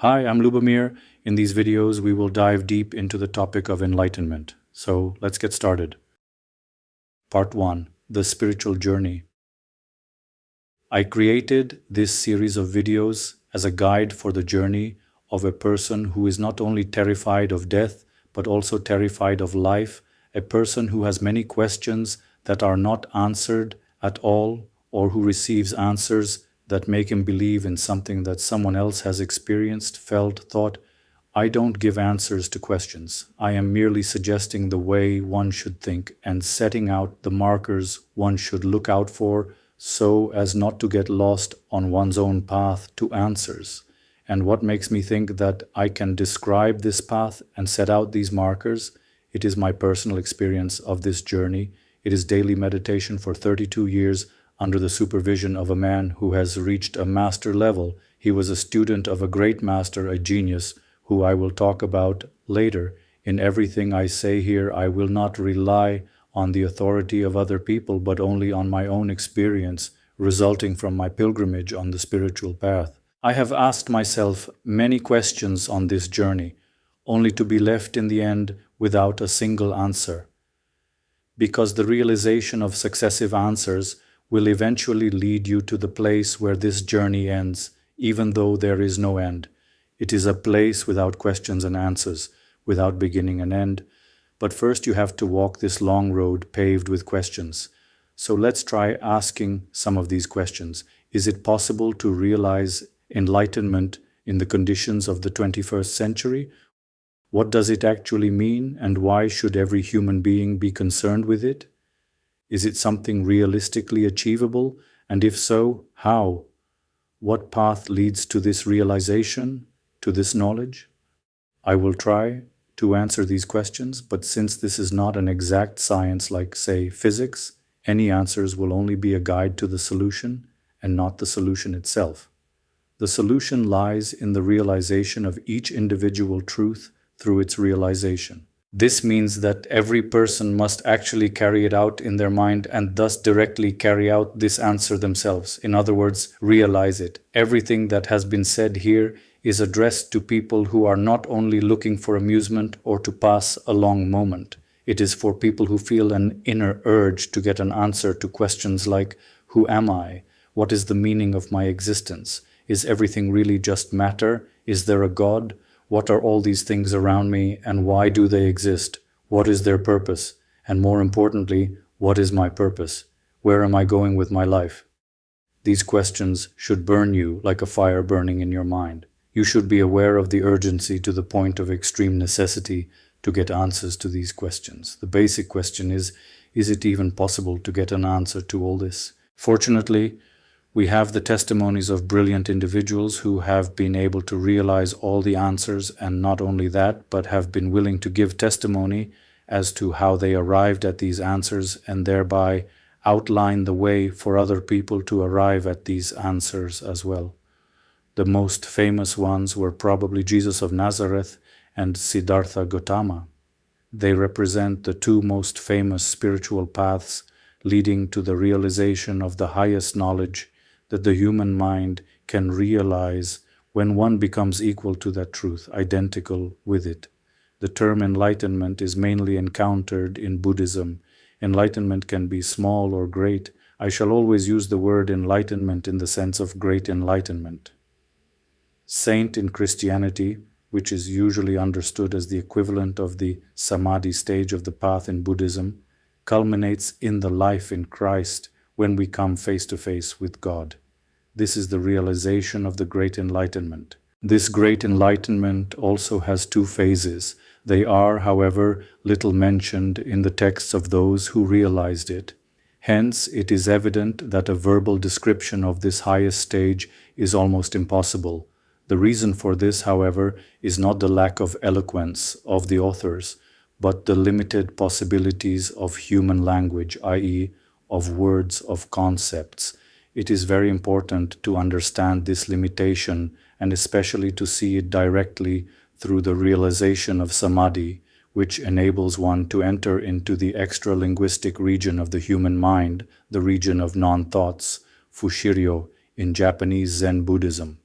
Hi, I'm Lubomir. In these videos, we will dive deep into the topic of enlightenment. So let's get started. Part 1. The Spiritual Journey. I created this series of videos as a guide for the journey of a person who is not only terrified of death, but also terrified of life, a person who has many questions that are not answered at all, or who receives answers that make him believe in something that someone else has experienced, felt, thought. I don't give answers to questions. I am merely suggesting the way one should think and setting out the markers one should look out for so as not to get lost on one's own path to answers. And what makes me think that I can describe this path and set out these markers? It is my personal experience of this journey. It is daily meditation for 32 years under the supervision of a man who has reached a master level. He was a student of a great master, a genius, who I will talk about later. In everything I say here, I will not rely on the authority of other people, but only on my own experience resulting from my pilgrimage on the spiritual path. I have asked myself many questions on this journey, only to be left in the end without a single answer. Because the realization of successive answers will eventually lead you to the place where this journey ends, even though there is no end. It is a place without questions and answers, without beginning and end. But first you have to walk this long road paved with questions. So let's try asking some of these questions. Is it possible to realize enlightenment in the conditions of the 21st century? What does it actually mean, and why should every human being be concerned with it? Is it something realistically achievable? And if so, how? What path leads to this realization, to this knowledge? I will try to answer these questions, but since this is not an exact science like, say, physics, any answers will only be a guide to the solution and not the solution itself. The solution lies in the realization of each individual truth through its realization. This means that every person must actually carry it out in their mind and thus directly carry out this answer themselves. In other words, realize it. Everything that has been said here is addressed to people who are not only looking for amusement or to pass a long moment. It is for people who feel an inner urge to get an answer to questions like, who am I? What is the meaning of my existence? Is everything really just matter? Is there a God? What are all these things around me, and why do they exist? What is their purpose? And more importantly, what is my purpose? Where am I going with my life? These questions should burn you like a fire burning in your mind. You should be aware of the urgency to the point of extreme necessity to get answers to these questions. The basic question is it even possible to get an answer to all this? Fortunately, we have the testimonies of brilliant individuals who have been able to realize all the answers, and not only that, but have been willing to give testimony as to how they arrived at these answers and thereby outline the way for other people to arrive at these answers as well. The most famous ones were probably Jesus of Nazareth and Siddhartha Gautama. They represent the two most famous spiritual paths leading to the realization of the highest knowledge that the human mind can realize when one becomes equal to that truth, identical with it. The term enlightenment is mainly encountered in Buddhism. Enlightenment can be small or great. I shall always use the word enlightenment in the sense of great enlightenment. Saint in Christianity, which is usually understood as the equivalent of the samadhi stage of the path in Buddhism, culminates in the life in Christ when we come face to face with God. This is the realization of the great enlightenment. This great enlightenment also has two phases. They are, however, little mentioned in the texts of those who realized it. Hence, it is evident that a verbal description of this highest stage is almost impossible. The reason for this, however, is not the lack of eloquence of the authors, but the limited possibilities of human language, i.e., of words, of concepts. It is very important to understand this limitation and especially to see it directly through the realization of samadhi, which enables one to enter into the extra-linguistic region of the human mind, the region of non-thoughts, Fushiryo, in Japanese Zen Buddhism.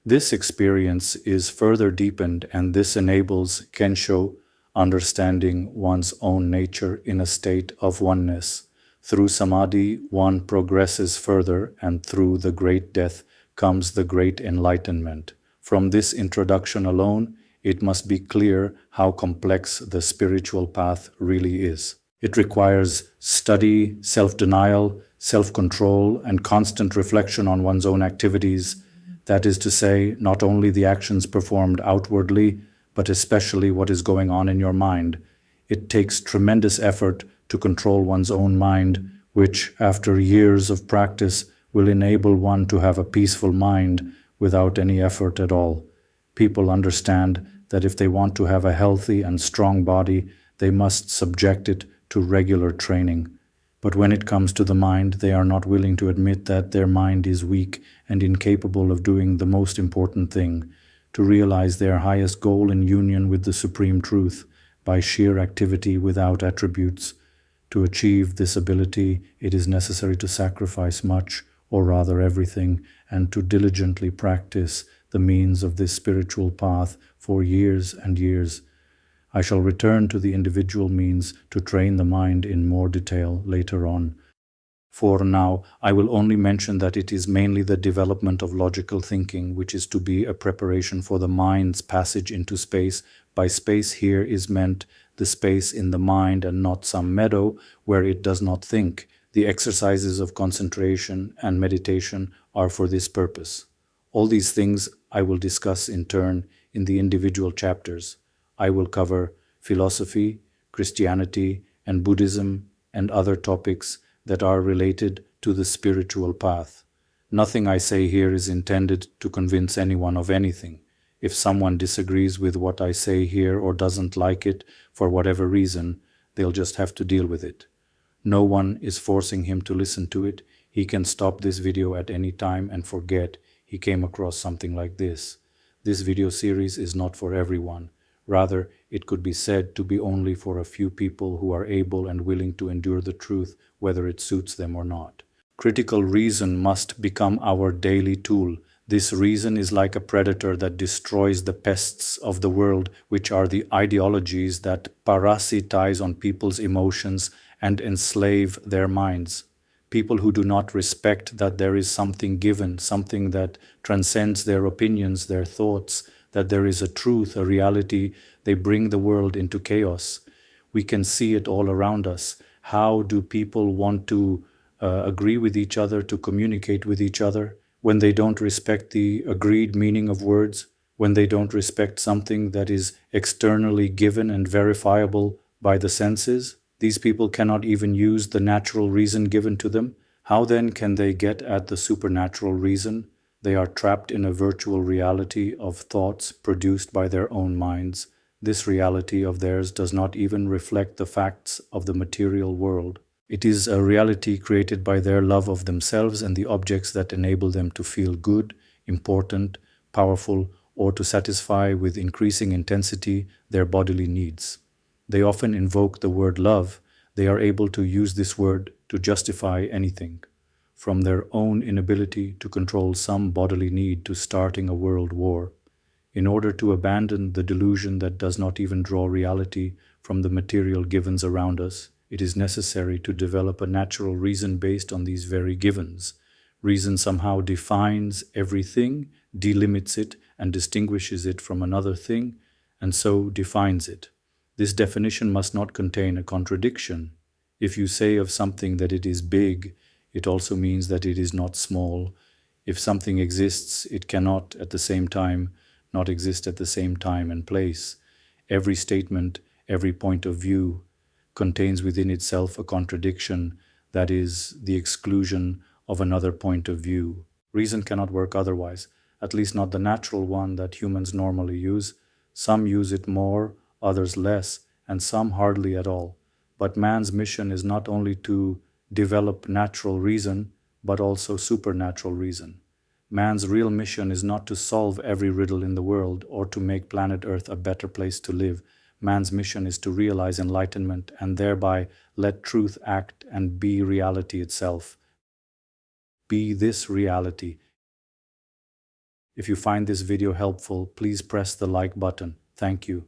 This experience is further deepened, and this enables Kensho, understanding one's own nature in a state of oneness. Through samadhi, one progresses further, and through the great death comes the great enlightenment. From this introduction alone, it must be clear how complex the spiritual path really is. It requires study, self-denial, self-control, and constant reflection on one's own activities. That is to say, not only the actions performed outwardly, but especially what is going on in your mind. It takes tremendous effort to control one's own mind, which, after years of practice, will enable one to have a peaceful mind without any effort at all. People understand that if they want to have a healthy and strong body, they must subject it to regular training. But when it comes to the mind, they are not willing to admit that their mind is weak and incapable of doing the most important thing, to realize their highest goal in union with the Supreme Truth by sheer activity without attributes. To achieve this ability, it is necessary to sacrifice much, or rather everything, and to diligently practice the means of this spiritual path for years and years. I shall return to the individual means to train the mind in more detail later on. For now, I will only mention that it is mainly the development of logical thinking which is to be a preparation for the mind's passage into space. By space here is meant the space in the mind and not some meadow where it does not think. The exercises of concentration and meditation are for this purpose. All these things I will discuss in turn in the individual chapters. I will cover philosophy, Christianity, and Buddhism, and other topics that are related to the spiritual path. Nothing I say here is intended to convince anyone of anything. If someone disagrees with what I say here or doesn't like it for whatever reason, they'll just have to deal with it. No one is forcing him to listen to it. He can stop this video at any time and forget he came across something like this. This video series is not for everyone. Rather, it could be said to be only for a few people who are able and willing to endure the truth, whether it suits them or not. Critical reason must become our daily tool. This reason is like a predator that destroys the pests of the world, which are the ideologies that parasitize on people's emotions and enslave their minds. People who do not respect that there is something given, something that transcends their opinions, their thoughts, that there is a truth, a reality, they bring the world into chaos. We can see it all around us. How do people want to agree with each other, to communicate with each other, when they don't respect the agreed meaning of words, when they don't respect something that is externally given and verifiable by the senses? These people cannot even use the natural reason given to them. How then can they get at the supernatural reason? They are trapped in a virtual reality of thoughts produced by their own minds. This reality of theirs does not even reflect the facts of the material world. It is a reality created by their love of themselves and the objects that enable them to feel good, important, powerful, or to satisfy with increasing intensity their bodily needs. They often invoke the word love. They are able to use this word to justify anything, from their own inability to control some bodily need to starting a world war. In order to abandon the delusion that does not even draw reality from the material givens around us, it is necessary to develop a natural reason based on these very givens. Reason somehow defines everything, delimits it, and distinguishes it from another thing, and so defines it. This definition must not contain a contradiction. If you say of something that it is big, it also means that it is not small. If something exists, it cannot at the same time not exist at the same time and place. Every statement, every point of view contains within itself a contradiction, that is, the exclusion of another point of view. Reason cannot work otherwise, at least not the natural one that humans normally use. Some use it more, others less, and some hardly at all. But man's mission is not only to develop natural reason, but also supernatural reason. Man's real mission is not to solve every riddle in the world or to make planet Earth a better place to live. Man's mission is to realize enlightenment and thereby let truth act and be reality itself. Be this reality. If you find this video helpful, please press the like button. Thank you.